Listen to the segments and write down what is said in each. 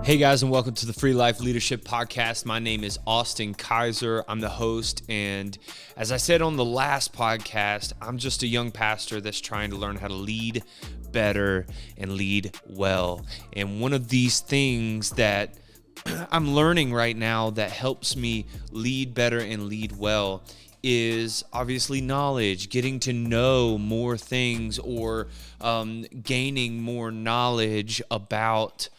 Hey guys, and welcome to the Free Life Leadership Podcast. My name is Austin Kaiser. I'm the host, and as I said on the last podcast, I'm just a young pastor that's trying to learn how to lead better and lead well. And one of these things that I'm learning right now that helps me lead better and lead well is obviously knowledge, getting to know more things or gaining more knowledge about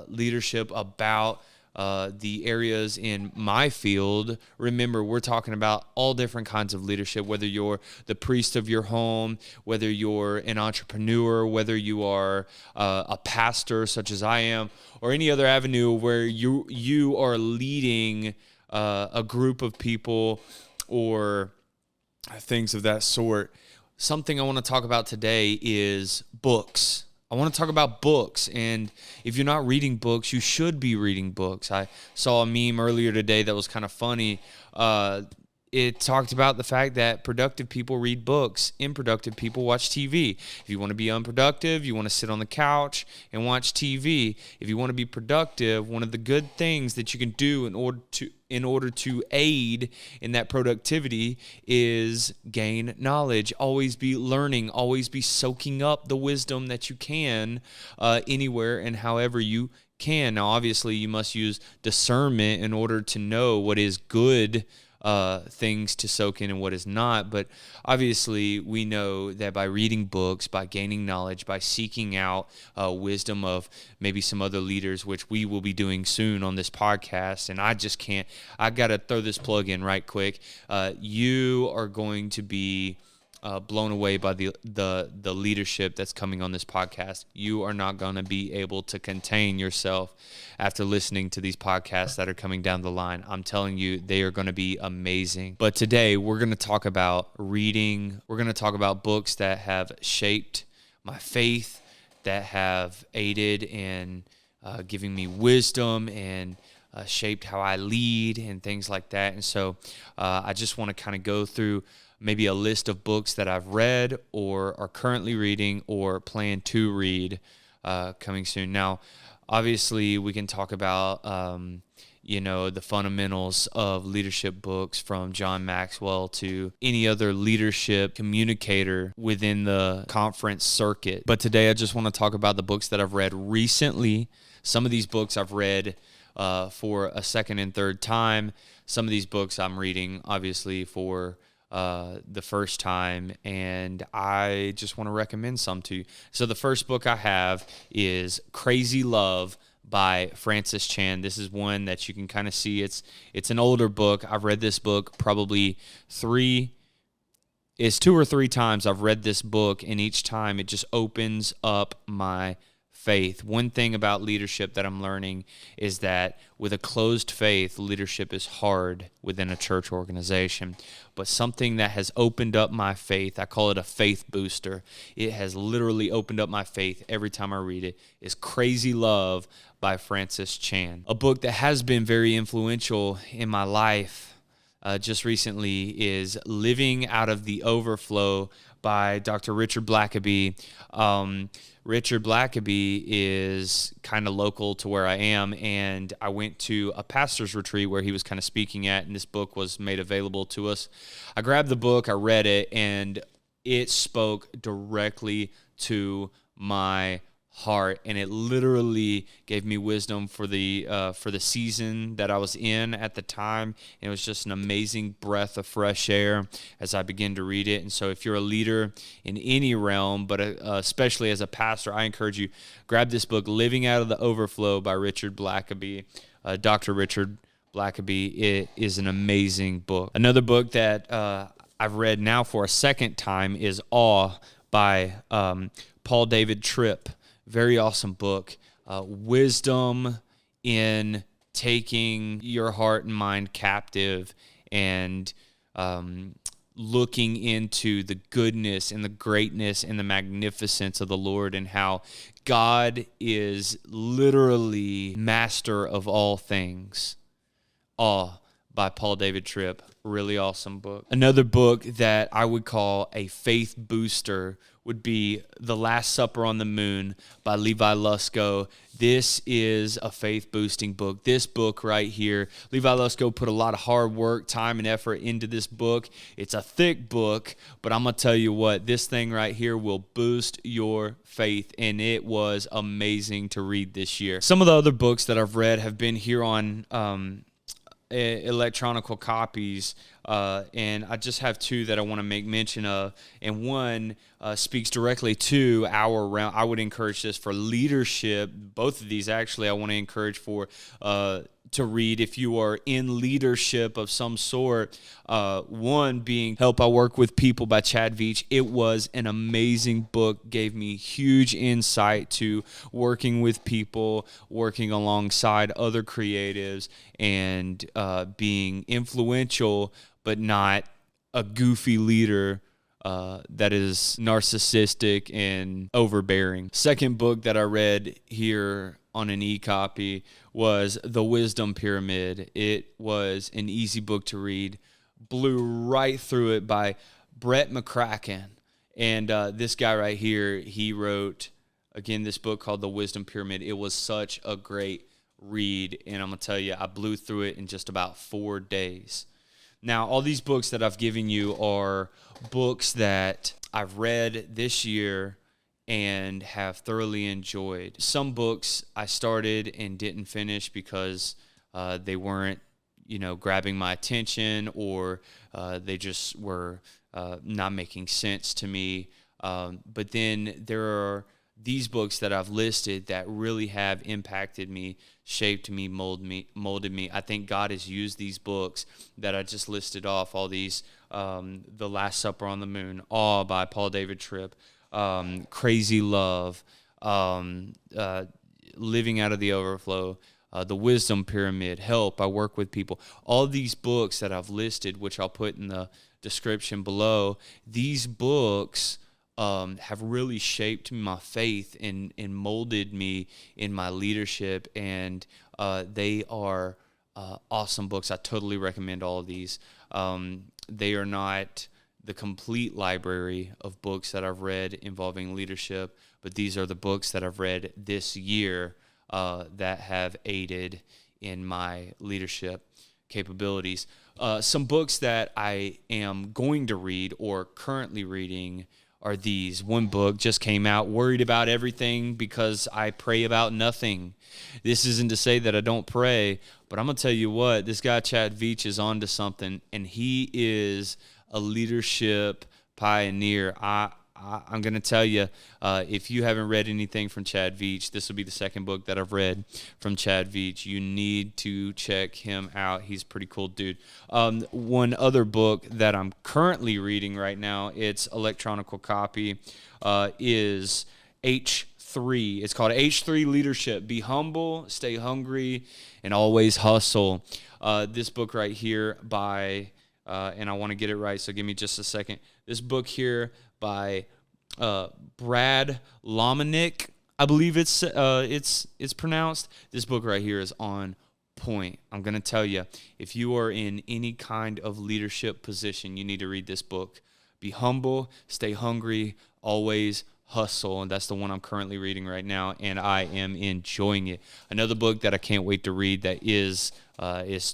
leadership, about the areas in my field. Remember, we're talking about all different kinds of leadership, whether you're the priest of your home, whether you're an entrepreneur, whether you are a pastor such as I am, or any other avenue where you are leading a group of people or things of that sort. Something I want to talk about today is books. I want to talk about books, and if you're not reading books, you should be reading books. I saw a meme earlier today that was kind of funny. It talked about the fact that productive people read books, unproductive people watch TV. If you want to be unproductive, you want to sit on the couch and watch TV. If you want to be productive, one of the good things that you can do in order to aid in that productivity is gain knowledge. Always be learning, always be soaking up the wisdom that you can anywhere and however you can. Now, obviously, you must use discernment in order to know what is good things to soak in and what is not. But obviously, we know that by reading books, by gaining knowledge, by seeking out wisdom of maybe some other leaders, which we will be doing soon on this podcast. And I got to throw this plug in right quick. You are going to be blown away by the leadership that's coming on this podcast. You are not going to be able to contain yourself after listening to these podcasts that are coming down the line. I'm telling you, they are going to be amazing. But today, we're going to talk about reading. We're going to talk about books that have shaped my faith, that have aided in giving me wisdom and shaped how I lead and things like that. And so I just want to kind of go through maybe a list of books that I've read or are currently reading or plan to read coming soon. Now, obviously, we can talk about, the fundamentals of leadership books from John Maxwell to any other leadership communicator within the conference circuit. But today, I just want to talk about the books that I've read recently. Some of these books I've read for a second and third time. Some of these books I'm reading, obviously, for the first time, and I just want to recommend some to you. So the first book I have is Crazy Love by Francis Chan. This is one that you can kind of see. It's an older book. I've read this book probably two or three times I've read this book, and each time it just opens up my faith. One thing about leadership that I'm learning is that with a closed faith, leadership is hard within a church organization. But something that has opened up my faith, I call it a faith booster. It has literally opened up my faith every time I read it, is Crazy Love by Francis Chan. A book that has been very influential in my life just recently is Living Out of the Overflow by Dr. Richard Blackaby. Richard Blackaby is kind of local to where I am, and I went to a pastor's retreat where he was kind of speaking at, and this book was made available to us. I grabbed the book, I read it, and it spoke directly to my heart, and it literally gave me wisdom for the season that I was in at the time. And it was just an amazing breath of fresh air as I began to read it. And so if you're a leader in any realm, but especially as a pastor, I encourage you, grab this book, Living Out of the Overflow by Richard Blackaby, Dr. Richard Blackaby. It is an amazing book. Another book that I've read now for a second time is Awe by Paul David Tripp. Very awesome book. Wisdom in taking your heart and mind captive and looking into the goodness and the greatness and the magnificence of the Lord and how God is literally master of all things. Awe by Paul David Tripp. Really awesome book. Another book that I would call a faith booster would be The Last Supper on the Moon by Levi Lusko. This is a faith-boosting book. This book right here, Levi Lusko put a lot of hard work, time, and effort into this book. It's a thick book, but I'm going to tell you what, this thing right here will boost your faith, and it was amazing to read this year. Some of the other books that I've read have been here on electronical copies, and I just have two that I want to make mention of, and one speaks directly to our realm. I would encourage this for leadership. Both of these actually I want to encourage for to read if you are in leadership of some sort. One being Help I Work With People by Chad Veach. It was an amazing book, gave me huge insight to working with people, working alongside other creatives, and being influential but not a goofy leader that is narcissistic and overbearing. Second book that I read here on an e-copy was The Wisdom Pyramid. It was an easy book to read. Blew right through it by Brett McCracken. And this guy right here, he wrote, again, this book called The Wisdom Pyramid. It was such a great read, and I'm going to tell you, I blew through it in just about 4 days. Now, all these books that I've given you are books that I've read this year and have thoroughly enjoyed. Some books I started and didn't finish because they weren't, grabbing my attention, or they just were not making sense to me. But then there are these books that I've listed that really have impacted me, shaped me, molded me. I think God has used these books that I just listed off, all these, The Last Supper on the Moon, Awe by Paul David Tripp, Crazy Love, Living Out of the Overflow, The Wisdom Pyramid, Help I Work With People. All these books that I've listed, which I'll put in the description below, these books have really shaped my faith and molded me in my leadership, and they are awesome books. I totally recommend all of these. They are not the complete library of books that I've read involving leadership, but these are the books that I've read this year that have aided in my leadership capabilities. Some books that I am going to read or currently reading are these. One book just came out, Worried About Everything Because I Pray About Nothing. This isn't to say that I don't pray, but I'm going to tell you what, this guy Chad Veach is onto something, and he is a leadership pioneer. I'm going to tell you, if you haven't read anything from Chad Veach, this will be the second book that I've read from Chad Veach. You need to check him out. He's a pretty cool dude. One other book that I'm currently reading right now, it's electronical copy, is H3. It's called H3 Leadership. Be humble, stay hungry, and always hustle. This book right here by, and I want to get it right, so give me just a second. This book here by Brad Lomenick, I believe it's pronounced. This book right here is on point. I'm going to tell you, if you are in any kind of leadership position, you need to read this book. Be humble, stay hungry, always hustle, and that's the one I'm currently reading right now, and I am enjoying it. Another book that I can't wait to read that is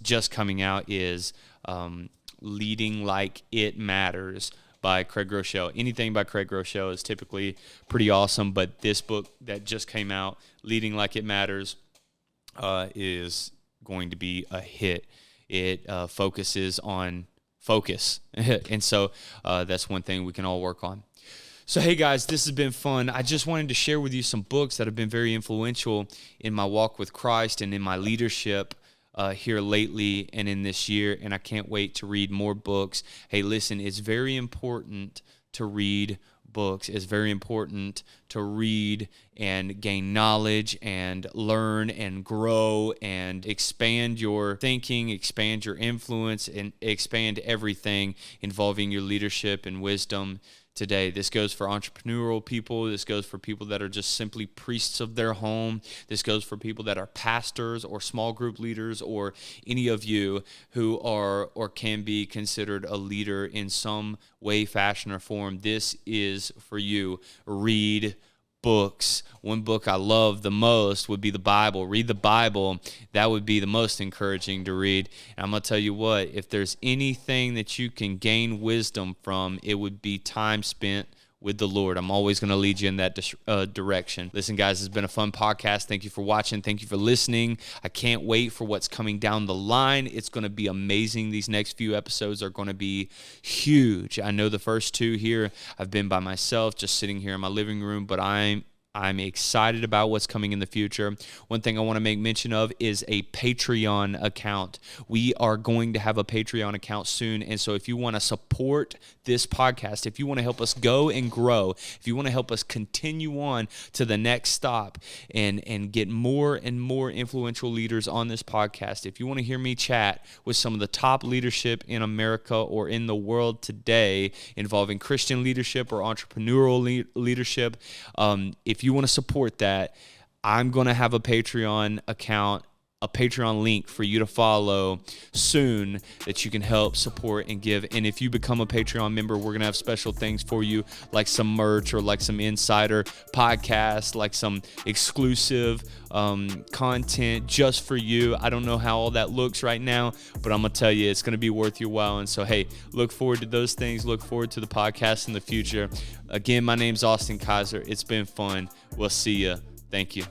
just coming out is Leading Like It Matters by Craig Rochelle. Anything by Craig Rochelle is typically pretty awesome, but this book that just came out, Leading Like It Matters, is going to be a hit. It focuses on focus, and so that's one thing we can all work on. So, hey guys, this has been fun. I just wanted to share with you some books that have been very influential in my walk with Christ and in my leadership here lately and in this year, and I can't wait to read more books. Hey, listen, it's very important to read books. It's very important to read and gain knowledge and learn and grow and expand your thinking, expand your influence, and expand everything involving your leadership and wisdom. today. This goes for entrepreneurial people. This goes for people that are just simply priests of their home. This goes for people that are pastors or small group leaders, or any of you who are or can be considered a leader in some way, fashion, or form. This is for you. Read books. One book I love the most would be the Bible. Read the Bible. That would be the most encouraging to read. And I'm going to tell you what, if there's anything that you can gain wisdom from, it would be time spent with the Lord. I'm always going to lead you in that direction. Listen, guys, it's been a fun podcast. Thank you for watching. Thank you for listening. I can't wait for what's coming down the line. It's going to be amazing. These next few episodes are going to be huge. I know the first two here, I've been by myself, just sitting here in my living room, but I'm excited about what's coming in the future. One thing I want to make mention of is a Patreon account. We are going to have a Patreon account soon, and so if you want to support this podcast, if you want to help us go and grow, if you want to help us continue on to the next stop and get more and more influential leaders on this podcast, if you want to hear me chat with some of the top leadership in America or in the world today involving Christian leadership or entrepreneurial leadership, if you want to support that, I'm going to have a Patreon account, a Patreon link for you to follow soon that you can help support and give. And if you become a Patreon member, we're going to have special things for you, like some merch or like some insider podcasts, like some exclusive content just for you. I don't know how all that looks right now, but I'm going to tell you, it's going to be worth your while. And so, hey, look forward to those things. Look forward to the podcast in the future. Again, my name's Austin Kaiser. It's been fun. We'll see you. Thank you.